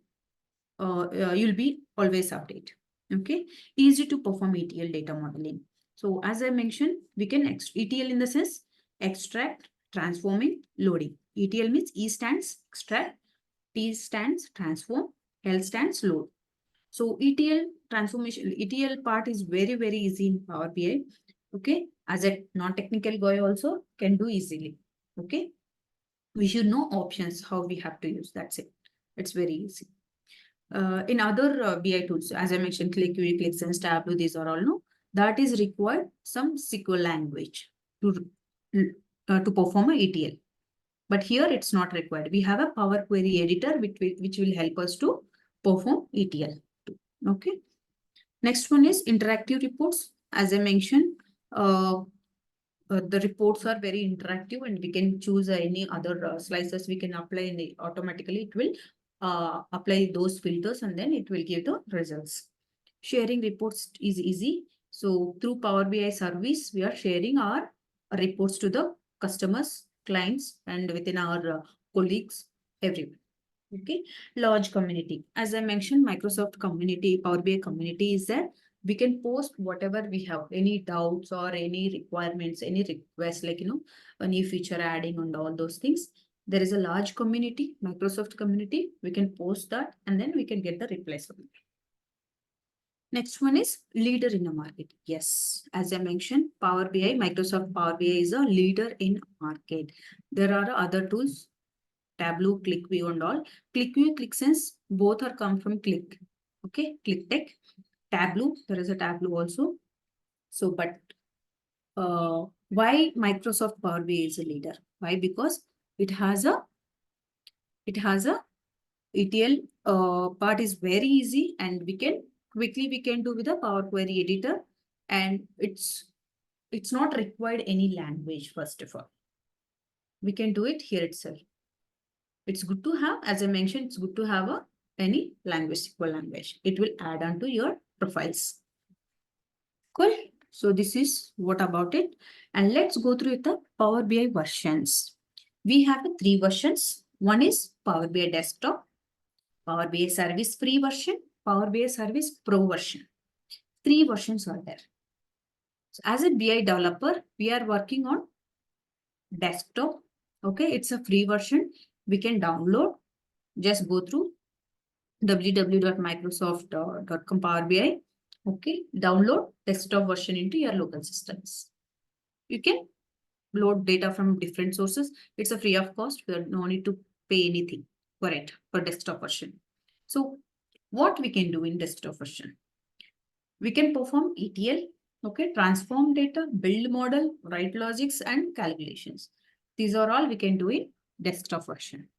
you'll be always update. Okay, easy to perform ETL data modeling. So as I mentioned, we can ETL in the sense extract, transforming, loading. ETL means E stands extract, T stands transform, L stands load. So ETL transformation, ETL part is very, very easy in Power BI. Okay, as a non-technical guy also can do easily. Okay, we should know options, how we have to use. That's it. It's very easy. In other BI tools, as I mentioned, ClickView, ClickSense, Tableau, these are all no. That is required some SQL language to perform a ETL. But here it's not required. We have a Power Query editor which will help us to perform ETL. Okay. Next one is interactive reports. As I mentioned, the reports are very interactive, and we can choose any other slices we can apply in the automatically. It will apply those filters and then it will give the results. Sharing reports is easy. So through Power BI service, we are sharing our reports to the customers, clients, and within our colleagues, everyone. Okay, large community. As I mentioned, Microsoft community, Power BI community is there. We can post whatever we have, any doubts or any requirements, any requests, a new feature adding and all those things. There is a large community, Microsoft community. We can post that and then we can get the replies from it. Next one is leader in the market. Yes, as I mentioned, Power BI, Microsoft Power BI is a leader in market. There are other tools, Tableau, ClickView and all. ClickView, ClickSense, both are come from Click. Okay, ClickTech. Tableau, there is a Tableau also. So, but why Microsoft Power BI is a leader? Why? Because it has a ETL part is very easy, and we can do with the Power Query editor, and it's not required any language. First of all, we can do it here itself. It's good to have, as I mentioned, it's good to have any language, SQL language. It will add on to your profiles. Cool. So this is what about it. And let's go through the Power BI versions. We have 3 versions. One is Power BI Desktop, Power BI Service Free version, Power BI Service Pro version. 3 versions are there. So as a BI developer, we are working on desktop. Okay, it's a free version. We can download. Just go through www.microsoft.com Power BI. Okay, download desktop version into your local systems. You can load data from different sources. It's a free of cost. You no need to pay anything for it for desktop version. So what we can do in desktop version? We can perform ETL, okay, transform data, build model, write logics and calculations. These are all we can do in desktop version.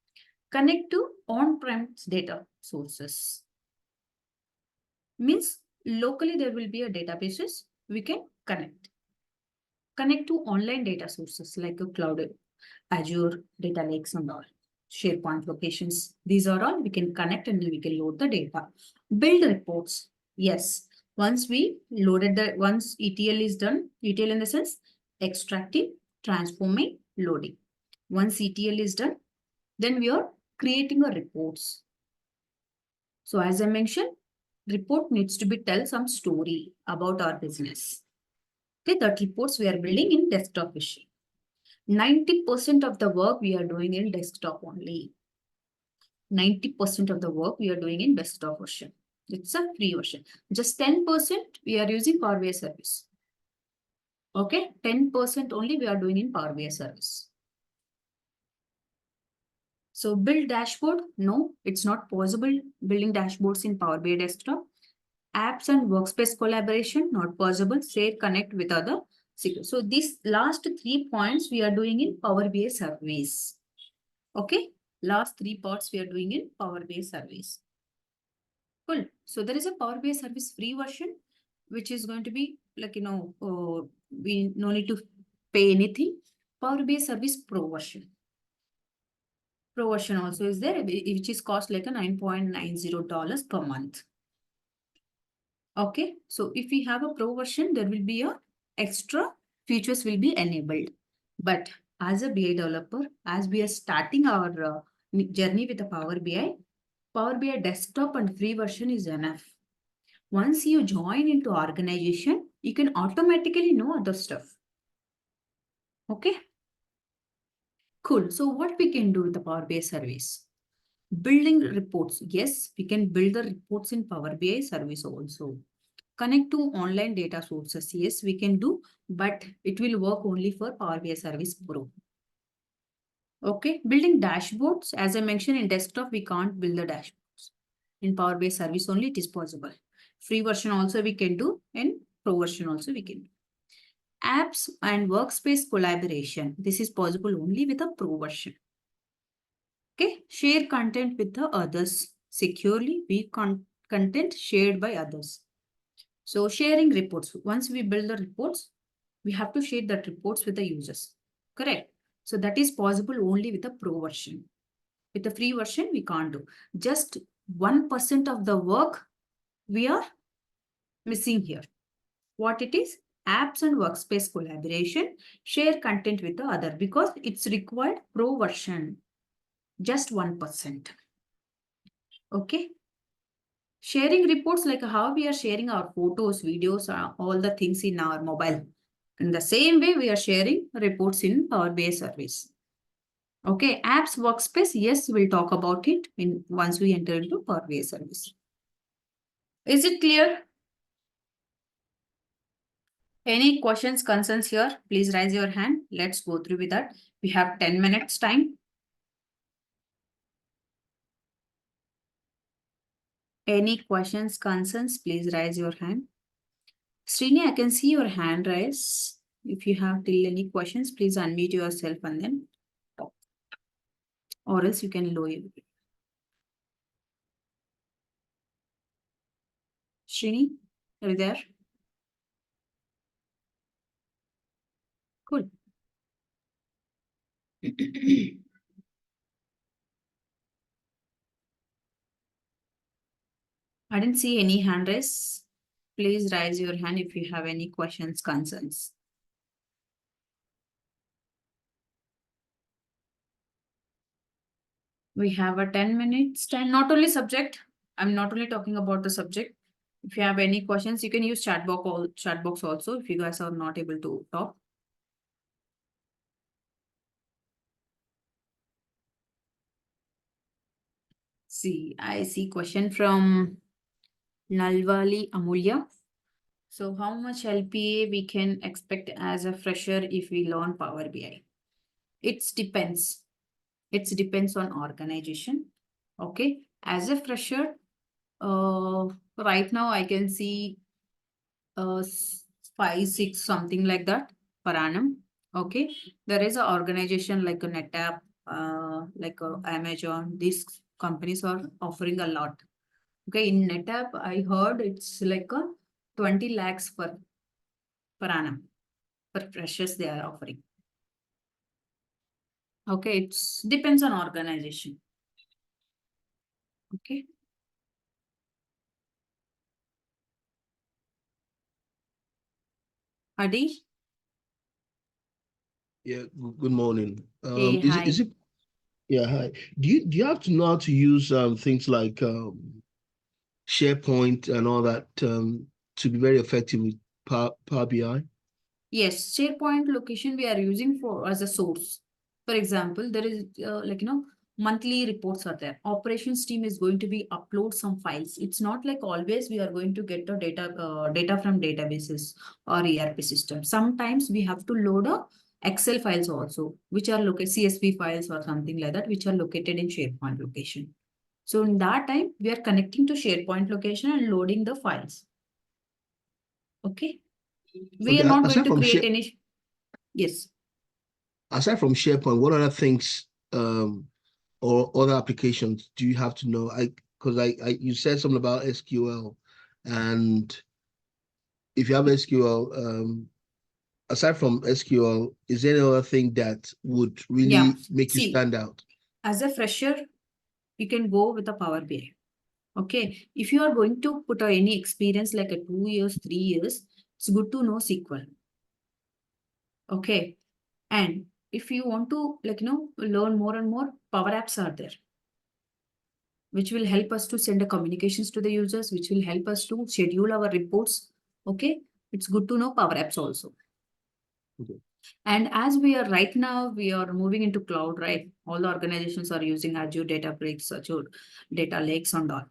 Connect to on-prem data sources. Means locally there will be a databases we can connect. Connect to online data sources like a cloud, Azure, data lakes and all. SharePoint locations. These are all we can connect and we can load the data. Build reports. Yes. Once we loaded once ETL is done, ETL in the sense extracting, transforming, loading. Once ETL is done, then we are creating a reports. So as I mentioned, report needs to be tell some story about our business. Okay, that reports we are building in desktop version. 90% of the work we are doing in desktop only. 90% of the work we are doing in desktop version. It's a free version. Just 10% we are using Power BI service. Okay, 10% only we are doing in Power BI service. So build dashboard. No, it's not possible building dashboards in Power BI desktop. Apps and workspace collaboration, not possible. Share, connect with other. So these last 3 points we are doing in Power BI service. Okay, last 3 parts we are doing in Power BI service. Cool. So there is a Power BI service free version, which is going to be like, we no need to pay anything. Power BI service pro version. Pro version also is there, which is cost like a $9.90 per month. Okay, so if we have a pro version, there will be a extra features will be enabled. But as a BI developer, as we are starting our journey with the Power BI desktop and free version is enough. Once you join into organization, you can automatically know other stuff. Okay. Cool. So what we can do with the Power BI service? Building reports. Yes, we can build the reports in Power BI service also. Connect to online data sources. Yes, we can do, but it will work only for Power BI Service Pro. Okay, building dashboards. As I mentioned, in desktop, we can't build the dashboards. In Power BI Service only, it is possible. Free version also we can do, and Pro version also we can do. Apps and workspace collaboration. This is possible only with a Pro version. Okay, share content with the others securely. Be content shared by others. So sharing reports. Once we build the reports, we have to share that reports with the users. Correct. So that is possible only with the pro version. With the free version, we can't do. Just 1% of the work we are missing here. What it is? Apps and workspace collaboration. Share content with the other because it's required pro version. Just 1%. Okay. Sharing reports like how we are sharing our photos, videos, all the things in our mobile. In the same way, we are sharing reports in Power BI service. Okay, apps workspace. Yes, we'll talk about it once we enter into Power BI service. Is it clear? Any questions, concerns here? Please raise your hand. Let's go through with that. We have 10 minutes time. Any questions, concerns? Please raise your hand. Srini, I can see your hand raise. If you have till any questions, please unmute yourself and then talk. Or else you can lower it. Srini, are you there? Cool. I didn't see any hand raise. Please raise your hand if you have any questions, concerns. We have a 10 minutes time, not only subject. I'm not only talking about the subject. If you have any questions, you can use chat box also if you guys are not able to talk. See, I see question from Nalvali Amulya. So how much LPA we can expect as a fresher if we learn Power BI? It depends. It depends on organization. Okay. As a fresher, right now I can see 5, 6, something like that per annum. Okay. There is an organization like a NetApp, like Amazon. These companies are offering a lot. Okay. In NetApp, I heard it's like a 20 lakhs per annum for freshers they are offering. Okay. It depends on organization. Okay. Adi? Yeah, good morning. Hey, Is hi. it, yeah, hi. Do you have to know how to use things like SharePoint and all that to be very effective with Power BI? Yes, SharePoint location we are using for as a source. For example, there is monthly reports are there. Operations team is going to be upload some files. It's not like always we are going to get the data from databases or ERP system. Sometimes we have to load a Excel files also, which are located CSV files or something like that, which are located in SharePoint location. So in that time, we are connecting to SharePoint location and loading the files. Okay. We are Okay, not going to create any. Yes. aside from SharePoint, what other things or other applications do you have to know? Because you said something about SQL, and if you have SQL, aside from SQL, is there any other thing that would really Yeah. make you See, stand out? as a fresher, you can go with a Power BI. Okay. If you are going to put any experience like a 2 years, 3 years, it's good to know SQL. Okay. And if you want to learn more and more, Power Apps are there, which will help us to send the communications to the users, which will help us to schedule our reports. Okay. It's good to know Power Apps also. Okay. And as we are right now, we are moving into cloud, right? All the organizations are using Azure Databricks, Azure Data Lakes and all.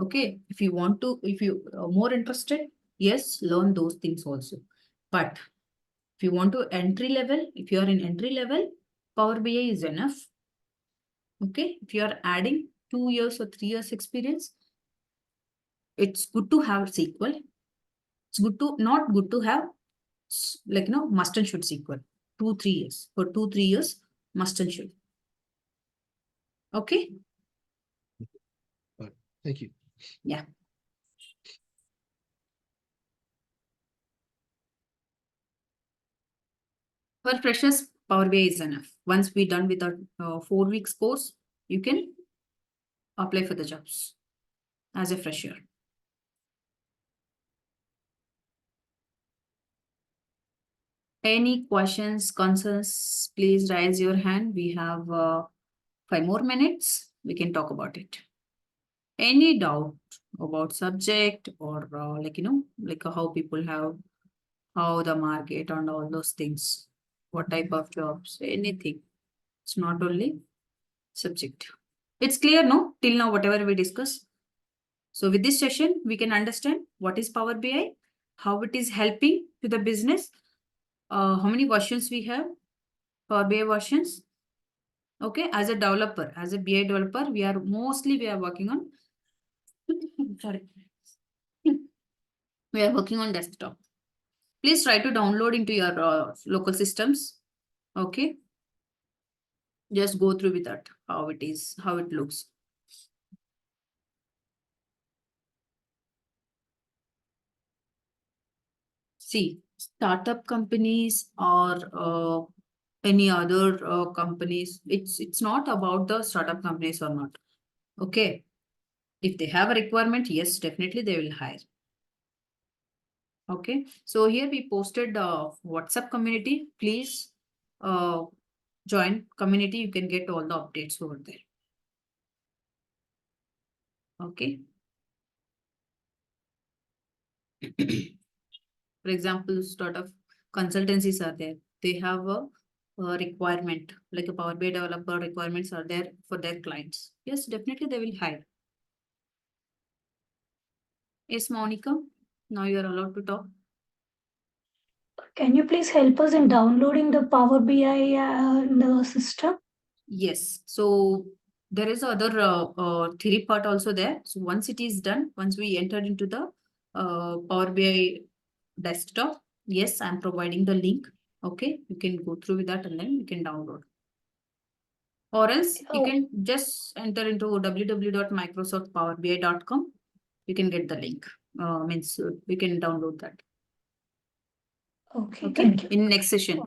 Okay. If you are more interested, yes, learn those things also. But if you want to entry level, if you are in entry level, Power BI is enough. Okay. If you are adding 2 years or 3 years experience, it's good to have SQL. It's not good to have must and should SQL. 2, 3 years. For 2, 3 years, must and should. Okay. All right. Thank you. Yeah. For freshers, Power BI is enough. Once we're done with our 4 weeks course, you can apply for the jobs as a fresher. Any questions, concerns, please raise your hand. We have 5 more minutes. We can talk about it. Any doubt about subject or how people have, how the market and all those things, what type of jobs, anything. It's not only subject. It's clear, no? Till now, whatever we discuss. So with this session, we can understand what is Power BI, how it is helping to the business, how many versions we have, Power BI versions. Okay, as a developer, as a BI developer, we are working on, we're We are working on desktop. Please try to download into your local systems. Okay. Just go through with that, how it is, how it looks. See, startup companies or any other companies, it's not about the startup companies or not. Okay. If they have a requirement, yes, definitely they will hire. Okay. So here we posted WhatsApp community. Please join community. You can get all the updates over there. Okay. For example, startup consultancies are there. They have a requirement, like a Power BI developer requirements are there for their clients. Yes, definitely they will hire. Yes, Monica, now you are allowed to talk. Can you please help us in downloading the Power BI in the system? Yes, so there is other theory part also there. So once it is done, once we enter into the Power BI desktop, yes, I'm providing the link. Okay, you can go through with that and then you can download. Or else you Oh. can just enter into www.microsoftpowerbi.com. You can get the link. Means we can download that. Okay, Okay, thank you. in next session,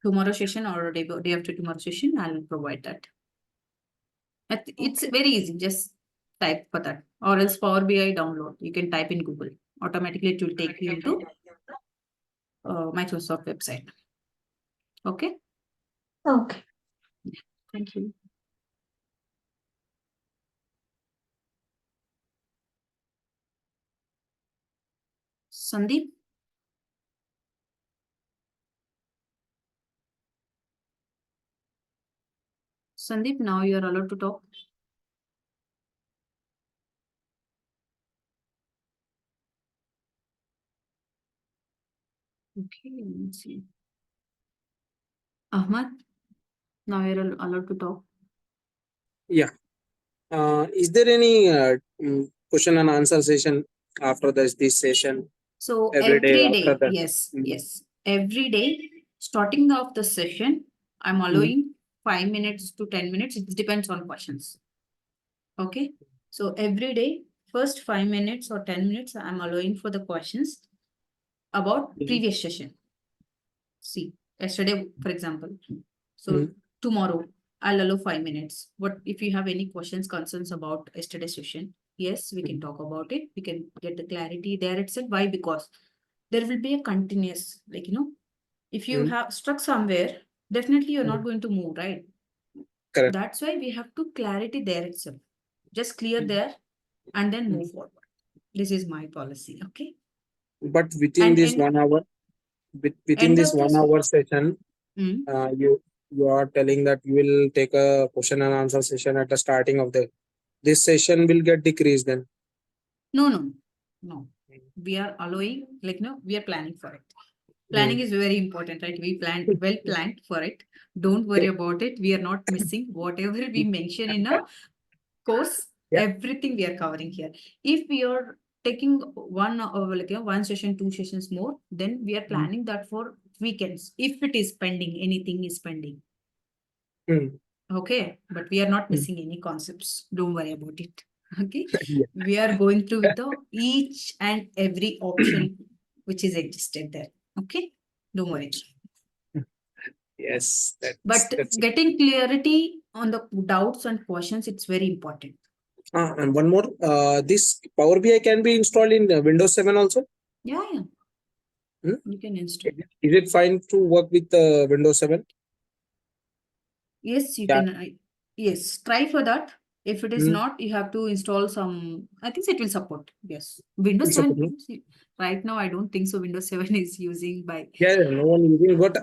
tomorrow session or day after tomorrow session, I'll provide that. It's very easy. Just type for that, or else Power BI download. You can type in Google. Automatically, it will take you into Microsoft website. Okay. Okay. Thank you. Sandeep. Sandeep, now you are allowed to talk. Okay, let me see. Ahmad, now you're allowed to talk. Yeah. Is there any question and answer session after this session? So Every day after that. yes, yes. Every day, starting of the session, I'm allowing 5 minutes to 10 minutes. It depends on questions. Okay. So every day, first 5 minutes or 10 minutes, I'm allowing for the questions about previous session. See, yesterday, for example. So tomorrow, I'll allow 5 minutes. What if you have any questions, concerns about yesterday's session? Yes, we can talk about it. We can get the clarity there itself. Why? Because there will be a continuous, like, if you have stuck somewhere, definitely you're not going to move, right? Correct. That's why we have to clarity there itself. Just clear there and then move forward. This is my policy. Okay. But within And this end- 1 hour, within end this of 1 this- hour session, Mm. You are telling that you will take a question and answer session at the starting of this session will get decreased then. No. We are allowing, like, we are planning for it. Planning is very important, right? We planned for it. Don't worry about it. We are not missing whatever we mention in a course. Yeah. Everything we are covering here. If we are taking one session, 2 sessions more, then we are planning that for weekends. If it is pending, anything is pending. Okay, but we are not missing any concepts. Don't worry about it. Okay, we are going through with the each and every option which is existed there. Okay, don't worry. Yes, But that's getting clarity on the doubts and questions, it's very important. and one more. This Power BI can be installed in Windows 7 also. Yeah. You can install. Is it fine to work with Windows 7? Yes, you Yeah. can. Yes, try for that. If it is not, you have to install some. I think it will support. Yes, Windows 7. Right now, I don't think so. Windows 7 is using by. Yeah, no one using, but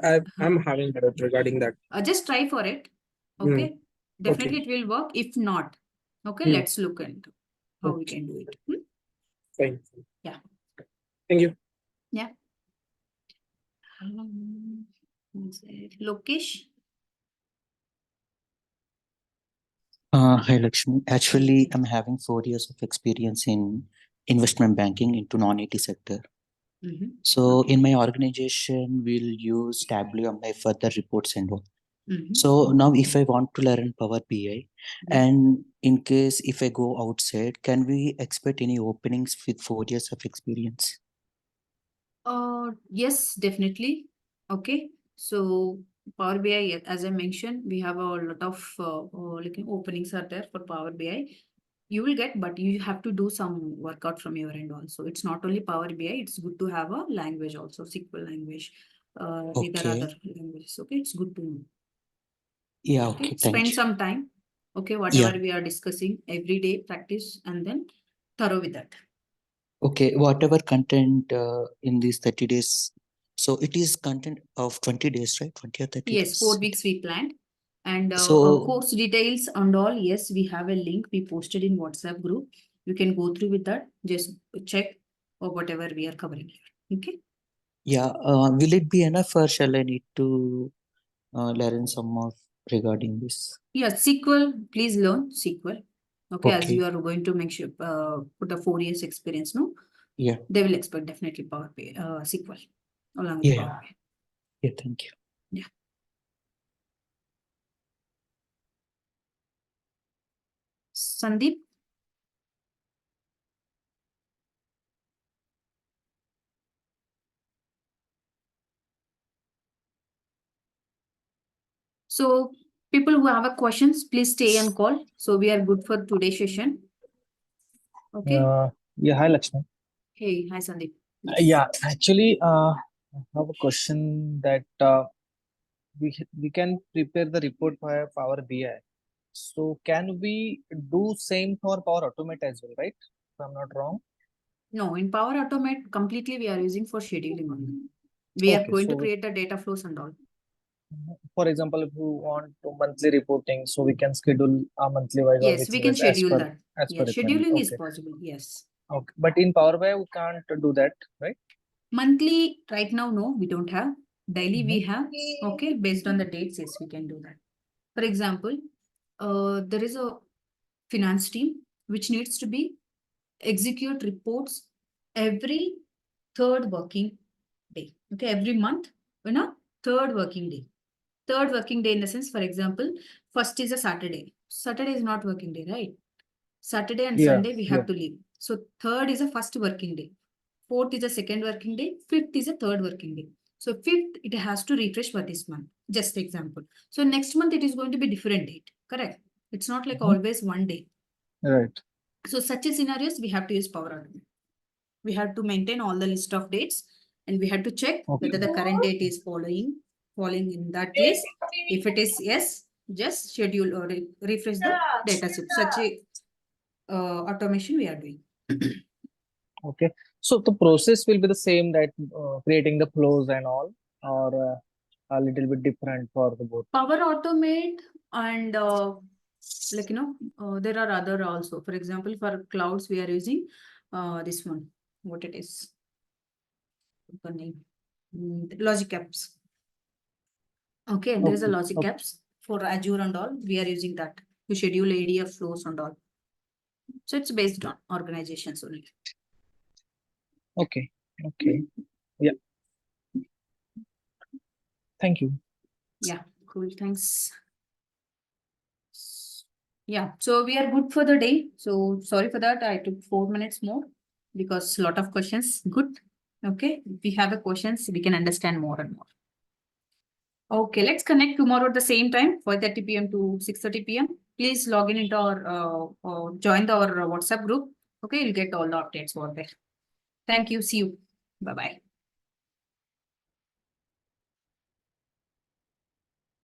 I'm having doubt regarding that. Just try for it. Okay, definitely it will work. If not, okay, let's look into how we can do it. Fine. Yeah. Thank you. Yeah. Lokesh. Hi Lakshmi. Actually, I'm having 4 years of experience in investment banking into non-IT sector. Mhm. So Okay. in my organization, we'll use WMI for the reports and all. Mhm. So now if I want to learn Power BI, Yeah. and in case if I go outside, can we expect any openings with 4 years of experience? Yes, definitely. Okay. So Power BI, as I mentioned, we have a lot of like openings are there for Power BI. You will get, but you have to do some workout from your end also. It's not only Power BI, it's good to have a language also, SQL language, either Okay. other languages. Okay, it's good to know. Yeah, Okay, okay, thank spend you. some time. Okay, Yeah. whatever we are discussing, every day practice and then thorough with that. Okay, whatever content in these 30 days. So it is content of 20 days, right? 20 or 30 Yes, 4 days. weeks we planned. And So course details and all, yes, we have a link we posted in WhatsApp group. You can go through with that. Just check or whatever we are covering here. Okay. yeah, will it be enough or shall I need to learn some more regarding this? Yeah, SQL, please learn SQL. Okay, as Okay. you are going to make sure put a 4 years experience, no? Yeah. They will expect definitely Power BI, SQL along with Yeah. Power BI. Yeah, thank you. Yeah. Sandeep. So people who have a questions, please stay and call. So we are good for today's session. Okay. Yeah, hi Lakshmi. Hey, hi Sandeep. Yeah, actually, I have a question that we can prepare the report via Power BI. So can we do same for Power Automate as well, right? If I'm not wrong. No, in Power Automate, completely we are using for scheduling only. We are Okay, going to so create the data flows and all. for example, if you want to monthly reporting, so we can schedule a monthly wise or Yes, we weekly can wise as schedule per that. as Yeah, per requirement. scheduling is Okay, possible. Yes. okay. But in Power BI, we can't do that, right? Monthly, right now, no, we don't have. Daily, we have. Okay, based on the dates, yes, we can do that. For example, there is a finance team which needs to be execute reports every third working day. Okay, every month, third working day. Third working day in the sense, for example, first is a Saturday. Saturday is not working day, right? Saturday and Yeah, Sunday we yeah. have to leave. So third is a first working day. Fourth is a second working day. Fifth is a third working day. So fifth, it has to refresh for this month. Just example. So next month it is going to be different date. Correct. It's not like always one day. Right. So such a scenarios we have to use Power Automate. We have to maintain all the list of dates and we have to check Okay. whether the current date is falling in that case. If it is yes, just schedule or refresh the data set. Such a automation we are doing. Okay. So the process will be the same, that creating the flows and all, or a little bit different for the both. Power Automate and there are other also. For example, for clouds we are using this one. What it is? The name. Logic Apps. Okay, there is a Okay. Logic Okay. Apps for Azure and all. We are using that to schedule ADF flows and all. So it's based on organizations only. Okay. Okay. Yeah. Thank you. Yeah, cool. Thanks. Yeah, so we are good for the day. So sorry for that. I took 4 minutes more because a lot of questions. Good. Okay. If we have a questions, we can understand more and more. Okay, let's connect tomorrow at the same time, 5:30 p.m. to 6:30 p.m. Please log in into our join our WhatsApp group. Okay, you'll get all the updates over there. Thank you. See you. Bye-bye.